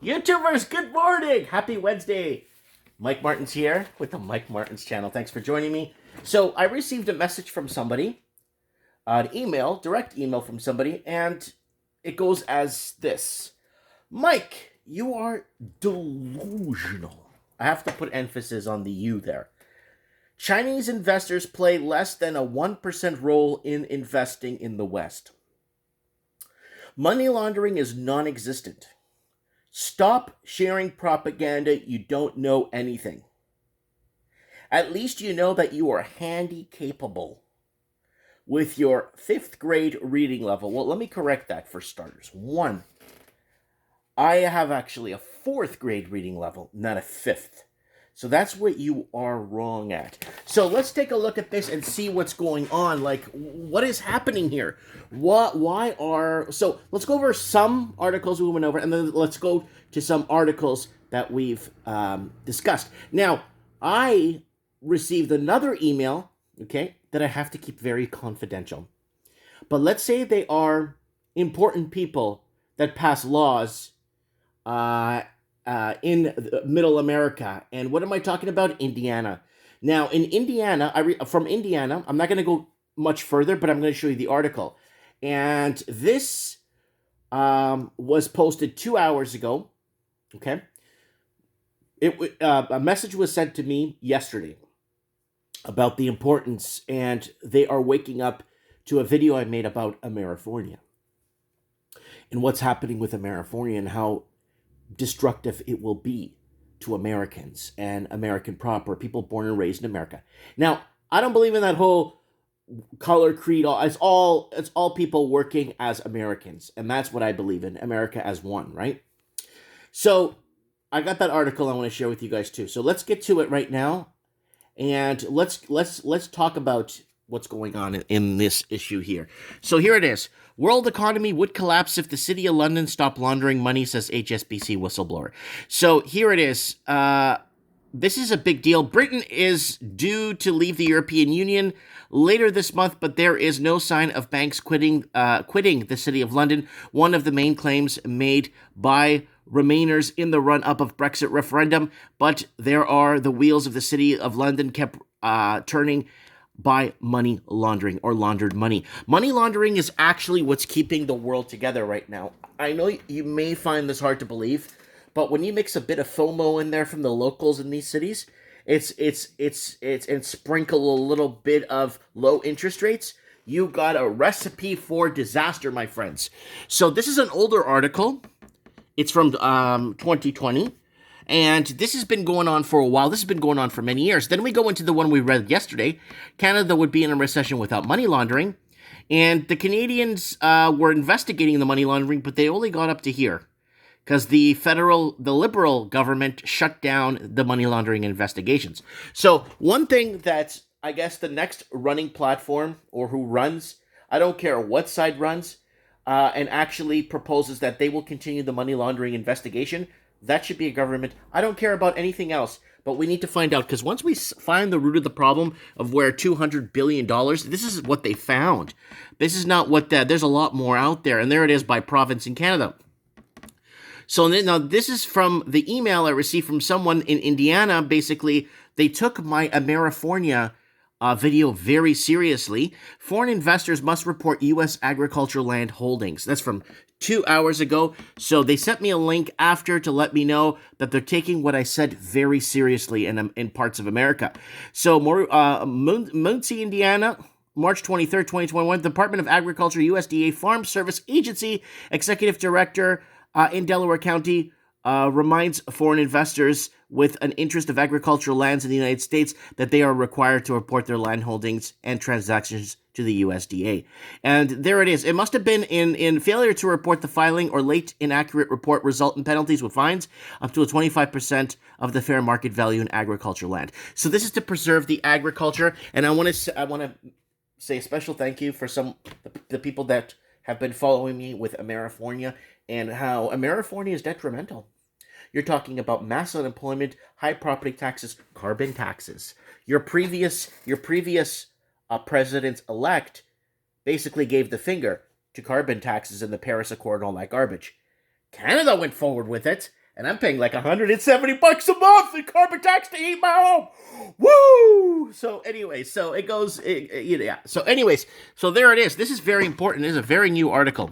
YouTubers, good morning! Happy Wednesday! Mike Martin's here with the Mike Martin's channel. Thanks for joining me. So I received a message from somebody, an email, direct email from somebody, and it goes as this. Mike, you are delusional. I have to put emphasis on the you there. Chinese investors play less than a 1% role in investing in the West. Money laundering is non-existent. Stop sharing propaganda. You don't know anything. At least you know that you are handy capable with your 5th grade reading level. Well, let me correct that for starters. 1, I have actually a 4th grade reading level, not a 5th. So that's what you are wrong at. So let's take a look at this and see what's going on. Like, what is happening here? So let's go over some articles we went over, and then let's go to some articles that we've discussed. Now, I received another email, okay, that I have to keep very confidential. But let's say they are important people that pass laws in middle America. And what am I talking about? Indiana. Now, in Indiana, from Indiana, I'm not going to go much further, but I'm going to show you the article. And this was posted 2 hours ago, okay? A message was sent to me yesterday about the importance, and they are waking up to a video I made about AMERIFORNIA and what's happening with AMERIFORNIA and how destructive it will be to Americans and American proper people born and raised in America. Now, I don't believe in that whole color creed. It's all people working as Americans, and that's what I believe in. America as one, right? So I got that article I want to share with you guys too. So let's get to it right now, and let's talk about what's going on in this issue here. So here it is. World economy would collapse if the City of London stopped laundering money, says HSBC whistleblower. So here it is. This is a big deal. Britain is due to leave the European Union later this month, but there is no sign of banks quitting the City of London, one of the main claims made by Remainers in the run-up of Brexit referendum. But there are the wheels of the City of London kept turning by money laundering or laundered money. Money laundering is actually what's keeping the world together right now. I know you may find this hard to believe, but when you mix a bit of FOMO in there from the locals in these cities, and sprinkle a little bit of low interest rates, you got a recipe for disaster, my friends. So this is an older article. It's from 2020. And this has been going on for a while. This has been going on for many years. Then we go into the one we read yesterday. Canada would be in a recession without money laundering. And the Canadians were investigating the money laundering, but they only got up to here because the Liberal government shut down the money laundering investigations. So one thing that I guess the next running platform, or who runs, I don't care what side runs, and actually proposes that they will continue the money laundering investigation, that should be a government. I don't care about anything else, but we need to find out, because once we find the root of the problem of where $200 billion, this is what they found. This is not what there's a lot more out there, and there it is by province in Canada. So now this is from the email I received from someone in Indiana. Basically, they took my AMERIFORNIA video very seriously. Foreign investors must report U.S. agricultural land holdings. That's from 2 hours ago. So they sent me a link after to let me know that they're taking what I said very seriously in parts of America. So Muncie, Indiana, March 23rd, 2021, Department of Agriculture, USDA Farm Service Agency Executive Director in Delaware County reminds foreign investors with an interest of agricultural lands in the United States that they are required to report their land holdings and transactions to the USDA. And there it is. It must have been in failure to report the filing or late inaccurate report result in penalties with fines up to a 25% of the fair market value in agricultural land. So this is to preserve the agriculture. And I want to say a special thank you for the people that have been following me with AMERIFORNIA and how AMERIFORNIA is detrimental. You're talking about mass unemployment, high property taxes, carbon taxes. Your previous president-elect basically gave the finger to carbon taxes in the Paris Accord and all that garbage. Canada went forward with it. And I'm paying like $170 a month in carbon tax to heat my home. Woo! So anyway, so it goes, yeah. So anyways, so there it is. This is very important. This is a very new article.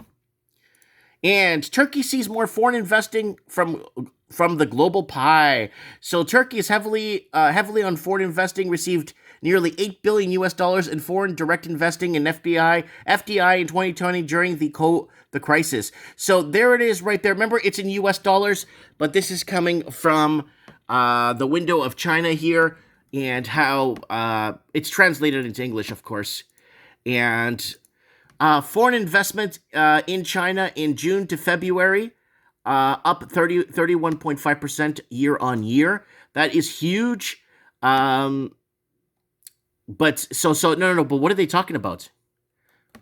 And Turkey sees more foreign investing from the global pie. So Turkey is heavily on foreign investing, received nearly $8 billion US in foreign direct investing in FDI in 2020 during the crisis. So there it is right there. Remember, it's in US dollars, but this is coming from the window of China here, and how it's translated into English, of course. And foreign investment in China in June to February, up 31.5% year on year. That is huge. But no. But what are they talking about?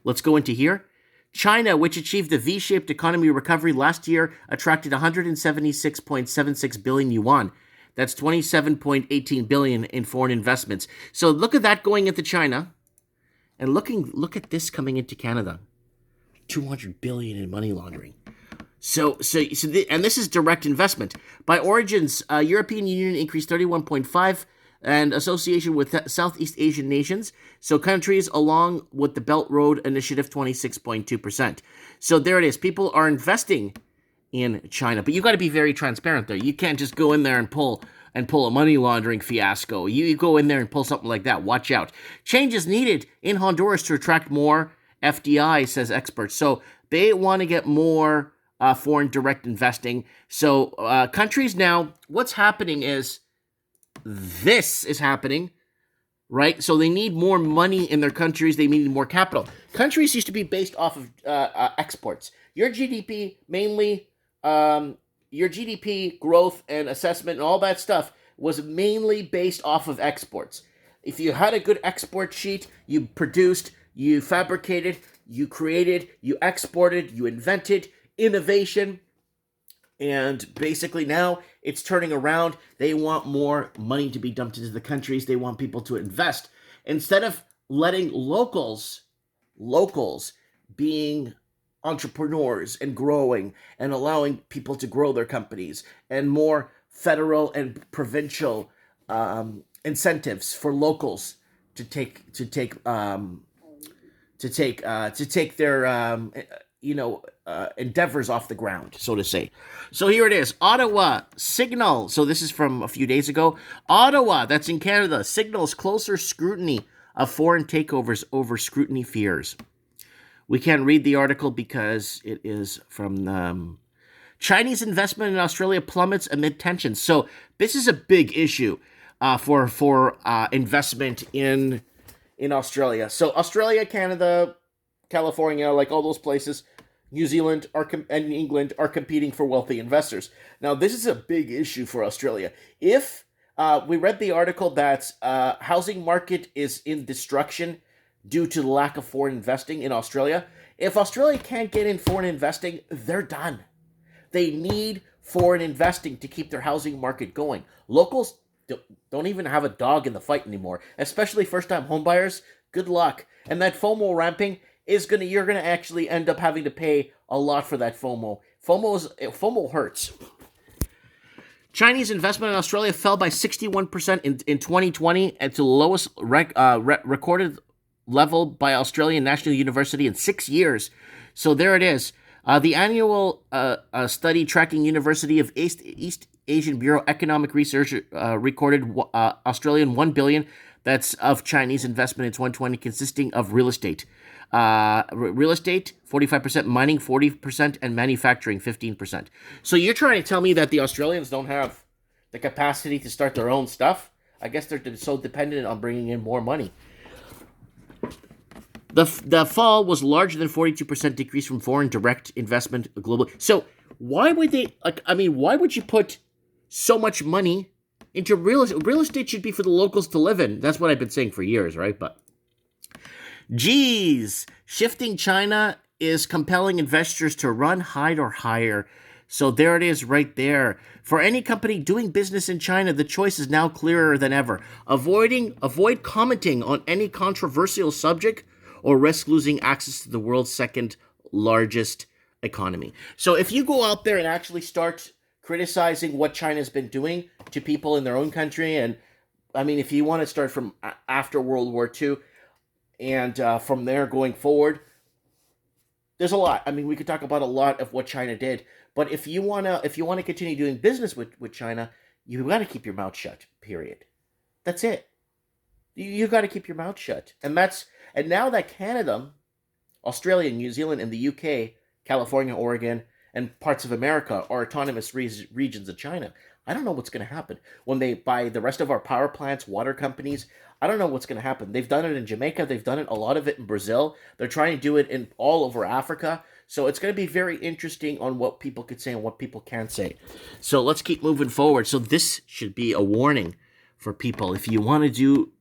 Let's go into here. China, which achieved the V-shaped economy recovery last year, attracted 176.76 billion yuan. That's 27.18 billion in foreign investments. So look at that going into China. And look at this coming into Canada, 200 billion in money laundering. And this is direct investment. By origins, European Union increased 31.5, and association with Southeast Asian nations. So countries along with the Belt Road Initiative, 26.2%. So there it is. People are investing in China, but you got to be very transparent there. You can't just go in there and pull a money laundering fiasco. You go in there and pull something like that. Watch out. Change is needed in Honduras to attract more FDI, says experts. So they want to get more foreign direct investing. So countries now, what's happening is this is happening, right? So they need more money in their countries. They need more capital. Countries used to be based off of exports. Your GDP mainly... your GDP growth and assessment and all that stuff was mainly based off of exports. If you had a good export sheet, you produced, you fabricated, you created, you exported, you invented, innovation. And basically now it's turning around. They want more money to be dumped into the countries. They want people to invest. Instead of letting locals being entrepreneurs and growing and allowing people to grow their companies, and more federal and provincial incentives for locals to take their endeavors off the ground, so to say. So here it is. Ottawa signal. So this is from a few days ago. Ottawa, that's in Canada, signals closer scrutiny of foreign takeovers over scrutiny fears. We can't read the article because it is from Chinese investment in Australia plummets amid tensions. So this is a big issue for investment in Australia. So Australia, Canada, California, like all those places, New Zealand and England are competing for wealthy investors. Now, this is a big issue for Australia. If we read the article that housing market is in destruction due to the lack of foreign investing in Australia. If Australia can't get in foreign investing, they're done. They need foreign investing to keep their housing market going. Locals don't even have a dog in the fight anymore, especially first-time homebuyers. Good luck. And that FOMO ramping you're gonna actually end up having to pay a lot for that FOMO. FOMO hurts. Chinese investment in Australia fell by 61% in 2020 at the lowest recorded level by Australian National University in 6 years. So there it is. The annual study tracking University of East Asian Bureau Economic Research recorded Australian $1 billion that's of Chinese investment in 2020, consisting of real estate. Real estate, 45%, mining, 40%, and manufacturing, 15%. So you're trying to tell me that the Australians don't have the capacity to start their own stuff? I guess they're so dependent on bringing in more money. The fall was larger than 42% decrease from foreign direct investment globally. So why would they, why would you put so much money into real estate? Real estate should be for the locals to live in. That's what I've been saying for years, right? But geez, shifting China is compelling investors to run, hide, or hire. So there it is right there. For any company doing business in China, the choice is now clearer than ever. Avoid commenting on any controversial subject or risk losing access to the world's second largest economy. So if you go out there and actually start criticizing what China's been doing to people in their own country. And I mean, if you want to start from after World War II and from there going forward, there's a lot. I mean, we could talk about a lot of what China did. But if you wanna continue doing business with China, you got to keep your mouth shut. Period. That's it. You got to keep your mouth shut. And now that Canada, Australia, New Zealand, and the UK, California, Oregon, and parts of America are autonomous regions of China. I don't know what's going to happen when they buy the rest of our power plants, water companies. I don't know what's going to happen. They've done it in Jamaica. They've done it a lot of it in Brazil. They're trying to do it in all over Africa. So it's going to be very interesting on what people could say and what people can't say. So let's keep moving forward. So this should be a warning for people. If you want to do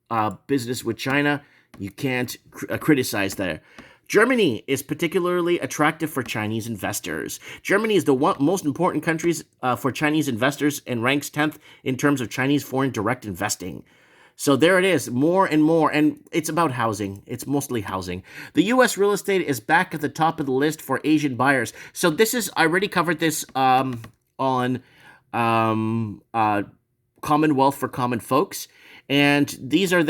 business with China, you can't criticize that. Germany is particularly attractive for Chinese investors. Germany is the most important countries for Chinese investors and ranks 10th in terms of Chinese foreign direct investing. So there it is, more and more, and it's about housing. It's mostly housing. The U.S. real estate is back at the top of the list for Asian buyers. So this is, I already covered this on Commonwealth for Common Folks. And these are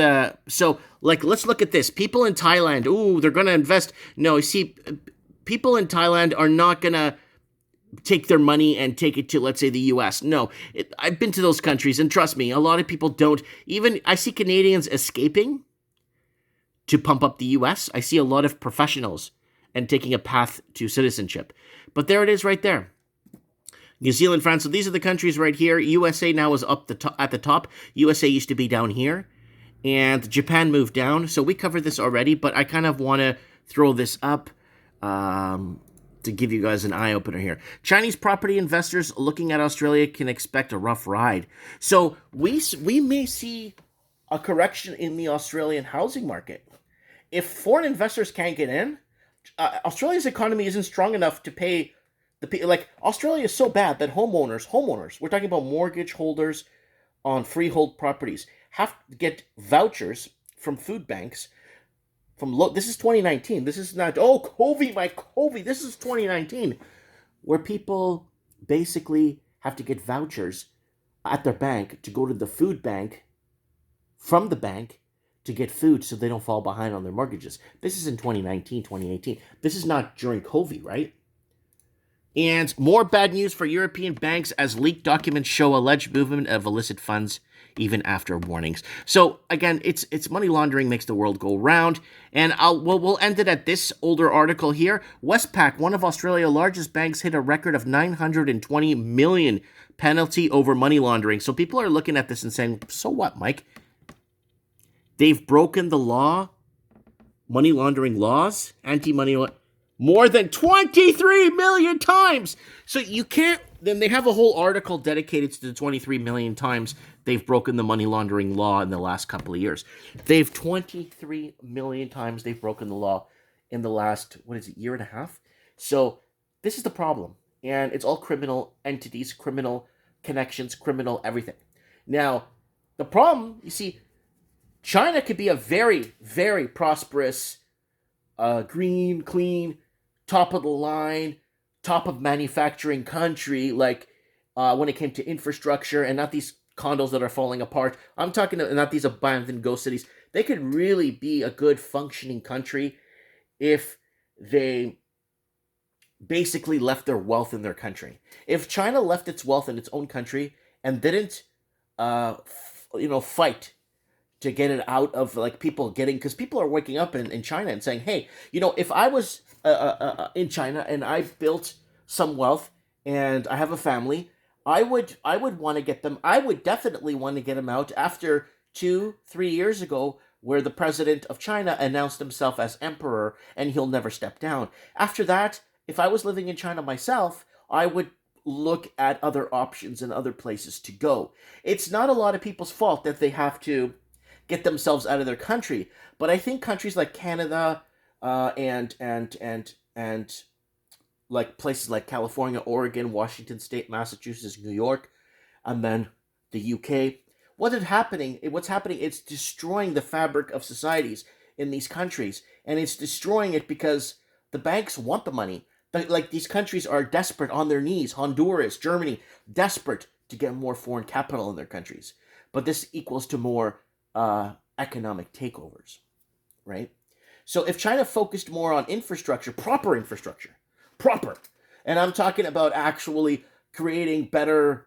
let's look at this. People in Thailand, they're going to invest. No, you see, people in Thailand are not going to take their money and take it to, let's say, the U.S. No, I've been to those countries, and trust me, a lot of people don't. Even, I see Canadians escaping to pump up the U.S. I see a lot of professionals and taking a path to citizenship. But there it is right there. New Zealand, France. So these are the countries right here. USA now is up at the top. USA used to be down here. And Japan moved down. So we covered this already, but I kind of want to throw this up to give you guys an eye-opener here. Chinese property investors looking at Australia can expect a rough ride. So we may see a correction in the Australian housing market. If foreign investors can't get in, Australia's economy isn't strong enough to pay Australia is so bad that homeowners, we're talking about mortgage holders on freehold properties, have to get vouchers from food banks. This is 2019. This is not, COVID. This is 2019, where people basically have to get vouchers at their bank to go to the food bank from the bank to get food so they don't fall behind on their mortgages. This is in 2019, 2018. This is not during COVID, right? And more bad news for European banks as leaked documents show alleged movement of illicit funds even after warnings. So again, it's money laundering makes the world go round. And we'll end it at this older article here. Westpac, one of Australia's largest banks, hit a record of 920 million penalty over money laundering. So people are looking at this and saying, so what, Mike? They've broken the law, money laundering laws, anti-money laundering, more than 23 million times. So you can't, then they have a whole article dedicated to the 23 million times they've broken the money laundering law in the last couple of years. 23 million times they've broken the law in the last, year and a half? So this is the problem. And it's all criminal entities, criminal connections, criminal everything. Now, the problem, you see, China could be a very, very prosperous, green, clean, top of the line, top of manufacturing country, when it came to infrastructure and not these condos that are falling apart. I'm talking not these abandoned ghost cities. They could really be a good functioning country if they basically left their wealth in their country. If China left its wealth in its own country and didn't, fight to get it out of people getting, because people are waking up in China and saying, hey, if I was in China and I built some wealth and I have a family, I would want to get them. I would definitely want to get them out after 2-3 years ago, where the president of China announced himself as emperor and he'll never step down. After that, if I was living in China myself, I would look at other options and other places to go. It's not a lot of people's fault that they have to get themselves out of their country, but I think countries like Canada and like places like California, Oregon, Washington State, Massachusetts, New York, and then the UK, what's happening? It's destroying the fabric of societies in these countries, and it's destroying it because the banks want the money. like these countries are desperate on their knees. Honduras, Germany, desperate to get more foreign capital in their countries. But this equals to more economic takeovers, right? So if China focused more on infrastructure, proper, and I'm talking about actually creating better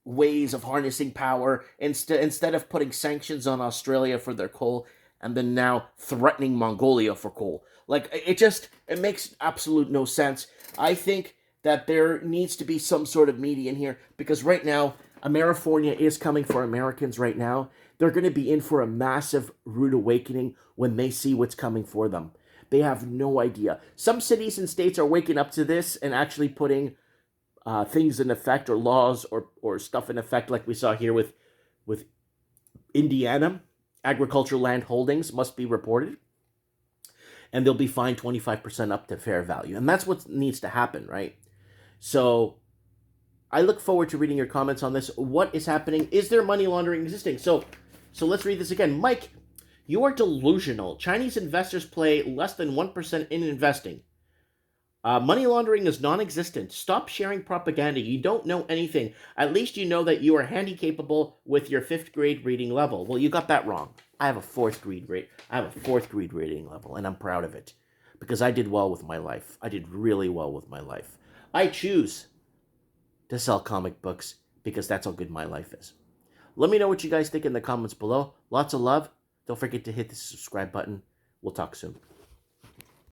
ways of harnessing power instead of putting sanctions on Australia for their coal and then now threatening Mongolia for coal. Like it makes absolute no sense. I think that there needs to be some sort of median here because right now AMERIFORNIA is coming for Americans right now. They're going to be in for a massive rude awakening when they see what's coming for them. They have no idea. Some cities and states are waking up to this and actually putting things in effect or laws or stuff in effect like we saw here with Indiana. Agricultural land holdings must be reported and they'll be fined 25% up to fair value. And that's what needs to happen, right? So I look forward to reading your comments on this. What is happening? Is there money laundering existing? So let's read this again. Mike, you are delusional. Chinese investors play less than 1% in investing. Money laundering is non-existent. Stop sharing propaganda. You don't know anything. At least you know that you are handy capable with your 5th grade reading level. Well, you got that wrong. I have a 4th grade reading level, and I'm proud of it because I did well with my life. I did really well with my life. I choose to sell comic books because that's how good my life is. Let me know what you guys think in the comments below. Lots of love. Don't forget to hit the subscribe button. We'll talk soon.